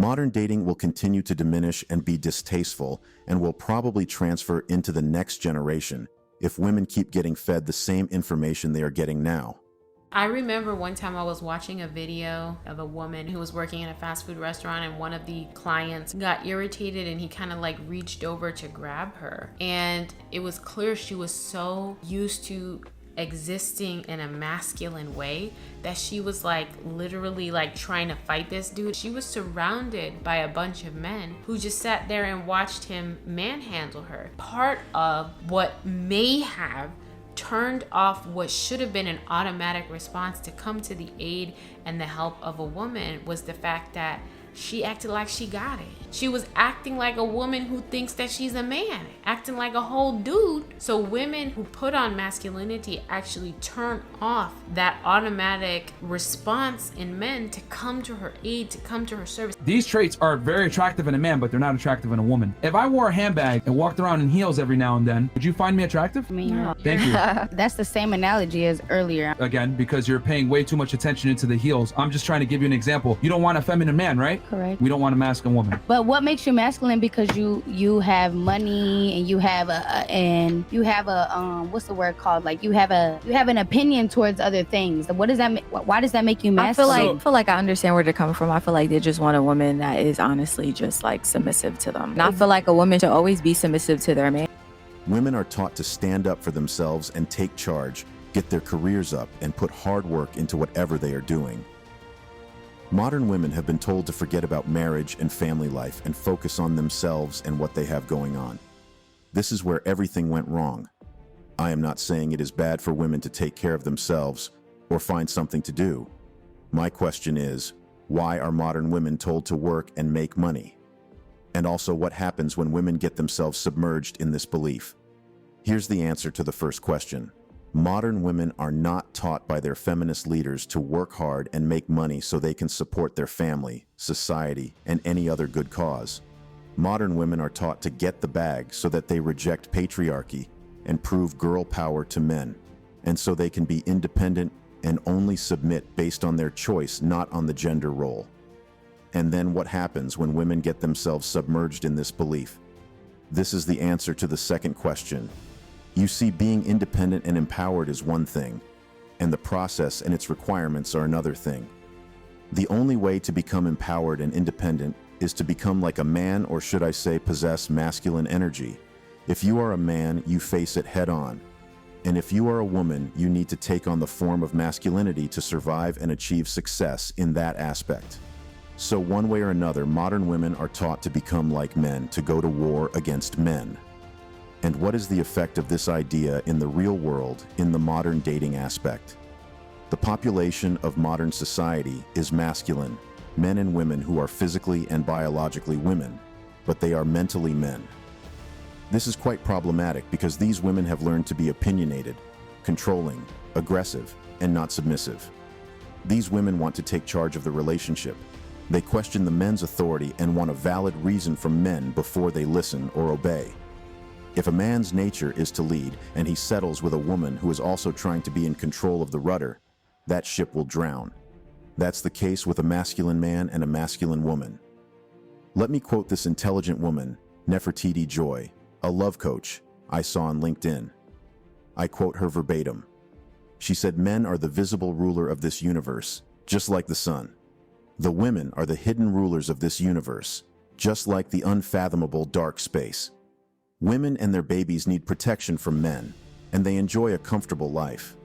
Modern dating will continue to diminish and be distasteful and will probably transfer into the next generation if women keep getting fed the same information they are getting now. I remember one time I was watching a video of a woman who was working in a fast food restaurant, and one of the clients got irritated and he kind of like reached over to grab her. And it was clear she was so used to existing in a masculine way that she was like literally like trying to fight this dude. She was surrounded by a bunch of men who just sat there and watched him manhandle her. Part of what may have turned off what should have been an automatic response to come to the aid and the help of a woman was the fact that she acted like she got it. She was acting like a woman who thinks that she's a man, acting like a whole dude. So women who put on masculinity actually turn off that automatic response in men to come to her aid, to come to her service. These traits are very attractive in a man, but they're not attractive in a woman. If I wore a handbag and walked around in heels every now and then, would you find me attractive? No. Thank you. That's the same analogy as earlier. Again, because you're paying way too much attention into the heels. I'm just trying to give you an example. You don't want a feminine man, right? Correct. We don't want a masculine woman. But what makes you masculine? Because you have money and you have a what's the word called? Like you have an opinion towards other things. What does that? Why does that make you masculine? I feel like I understand where they're coming from. I feel like they just want a woman that is honestly just like submissive to them. And I feel like a woman should always be submissive to their man. Women are taught to stand up for themselves and take charge, get their careers up, and put hard work into whatever they are doing. Modern women have been told to forget about marriage and family life and focus on themselves and what they have going on. This is where everything went wrong. I am not saying it is bad for women to take care of themselves or find something to do. My question is, why are modern women told to work and make money? And also, what happens when women get themselves submerged in this belief? Here's the answer to the first question. Modern women are not taught by their feminist leaders to work hard and make money so they can support their family, society, and any other good cause. Modern women are taught to get the bag so that they reject patriarchy and prove girl power to men, and so they can be independent and only submit based on their choice, not on the gender role. And then what happens when women get themselves submerged in this belief? This is the answer to the second question. You see, being independent and empowered is one thing, and the process and its requirements are another thing. The only way to become empowered and independent is to become like a man, or should I say possess masculine energy. If you are a man, you face it head on. And if you are a woman, you need to take on the form of masculinity to survive and achieve success in that aspect. So one way or another, modern women are taught to become like men, to go to war against men. And what is the effect of this idea in the real world, in the modern dating aspect? The population of modern society is masculine, men and women who are physically and biologically women, but they are mentally men. This is quite problematic because these women have learned to be opinionated, controlling, aggressive, and not submissive. These women want to take charge of the relationship. They question the men's authority and want a valid reason from men before they listen or obey. If a man's nature is to lead and he settles with a woman who is also trying to be in control of the rudder, that ship will drown. That's the case with a masculine man and a masculine woman. Let me quote this intelligent woman, Nefertiti Joy, a love coach I saw on LinkedIn. I quote her verbatim. She said, "Men are the visible ruler of this universe, just like the sun. The women are the hidden rulers of this universe, just like the unfathomable dark space. Women and their babies need protection from men, and they enjoy a comfortable life.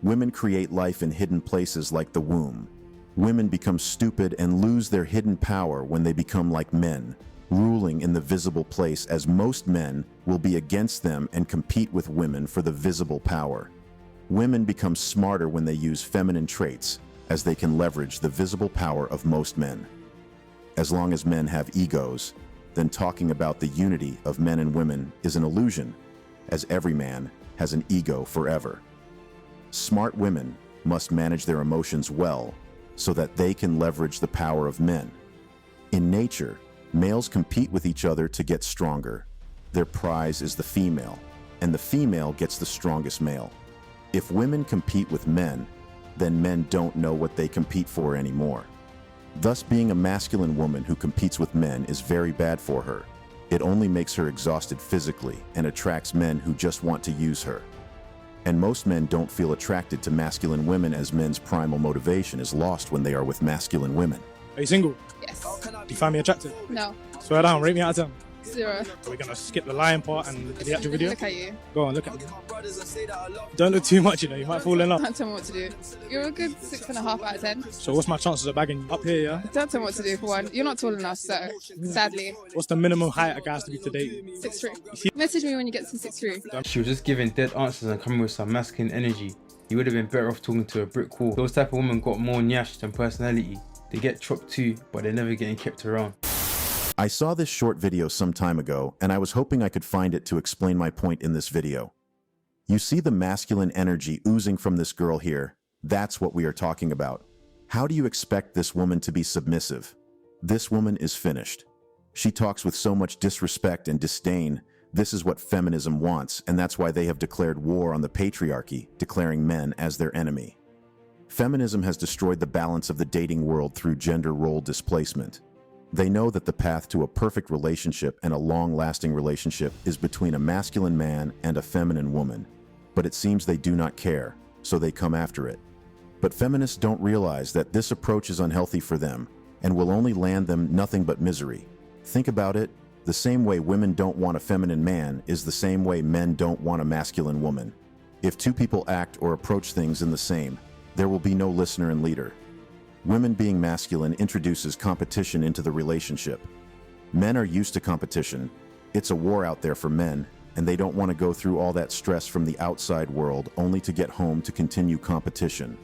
Women create life in hidden places like the womb. Women become stupid and lose their hidden power when they become like men, ruling in the visible place, as most men will be against them and compete with women for the visible power. Women become smarter when they use feminine traits, as they can leverage the visible power of most men. As long as men have egos, then talking about the unity of men and women is an illusion, as every man has an ego forever. Smart women must manage their emotions well so that they can leverage the power of men. In nature, males compete with each other to get stronger. Their prize is the female, and the female gets the strongest male. If women compete with men, then men don't know what they compete for anymore. Thus, being a masculine woman who competes with men is very bad for her. It only makes her exhausted physically and attracts men who just want to use her. And most men don't feel attracted to masculine women, as men's primal motivation is lost when they are with masculine women. Are you single? Yes. Do you find me attractive? No. Swear down, rate me out of 10. 0. We're gonna skip the lying part and look at the actual video. Look at you. Go on, look at me. Don't look too much, you know, you might fall in love. Don't tell me what to do. You're a good 6.5 out of 10. So what's my chances of bagging you up here, yeah? Don't tell me what to do for one. You're not tall enough, so sadly. What's the minimum height a guy has to be to date you? 6'3". Message me when you get to 6'3". She was just giving dead answers and coming with some masculine energy. You would have been better off talking to a brick wall. Those type of women got more nyash than personality. They get chopped too, but they're never getting kept around. I saw this short video some time ago, and I was hoping I could find it to explain my point in this video. You see the masculine energy oozing from this girl here. That's what we are talking about. How do you expect this woman to be submissive? This woman is finished. She talks with so much disrespect and disdain. This is what feminism wants, and that's why they have declared war on the patriarchy, declaring men as their enemy. Feminism has destroyed the balance of the dating world through gender role displacement. They know that the path to a perfect relationship and a long-lasting relationship is between a masculine man and a feminine woman. But it seems they do not care, so they come after it. But feminists don't realize that this approach is unhealthy for them and will only land them nothing but misery. Think about it. The same way women don't want a feminine man is the same way men don't want a masculine woman. If two people act or approach things in the same, there will be no listener and leader. Women being masculine introduces competition into the relationship. Men are used to competition. It's a war out there for men, and they don't want to go through all that stress from the outside world only to get home to continue competition.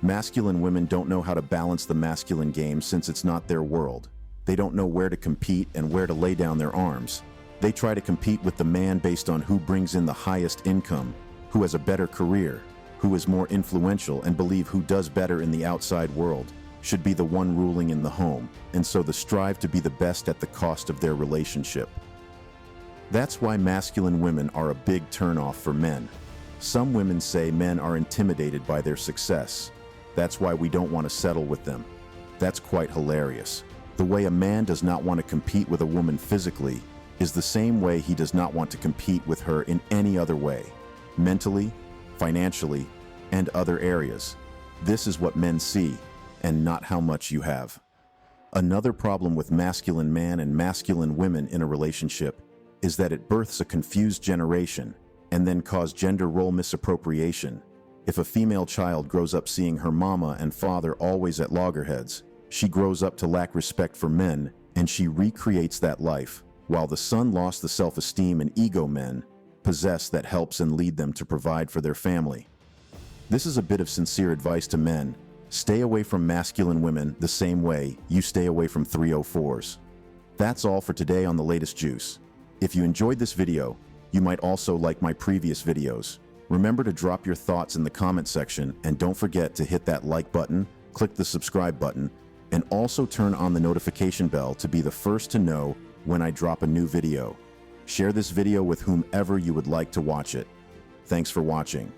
Masculine women don't know how to balance the masculine game since it's not their world. They don't know where to compete and where to lay down their arms. They try to compete with the man based on who brings in the highest income, who has a better career, who is more influential, and believe who does better in the outside world should be the one ruling in the home, and so they strive to be the best at the cost of their relationship. That's why masculine women are a big turnoff for men. Some women say men are intimidated by their success. That's why we don't want to settle with them. That's quite hilarious. The way a man does not want to compete with a woman physically is the same way he does not want to compete with her in any other way, mentally, financially, and other areas. This is what men see, and not how much you have. Another problem with masculine man and masculine women in a relationship is that it births a confused generation and then cause gender role misappropriation. If a female child grows up seeing her mama and father always at loggerheads, she grows up to lack respect for men, and she recreates that life, while the son lost the self-esteem and ego men possess that helps and lead them to provide for their family. This is a bit of sincere advice to men. Stay away from masculine women the same way you stay away from 304s. That's all for today on The Latest Juice. If you enjoyed this video, you might also like my previous videos. Remember to drop your thoughts in the comment section, and don't forget to hit that like button, click the subscribe button, and also turn on the notification bell to be the first to know when I drop a new video. Share this video with whomever you would like to watch it. Thanks for watching.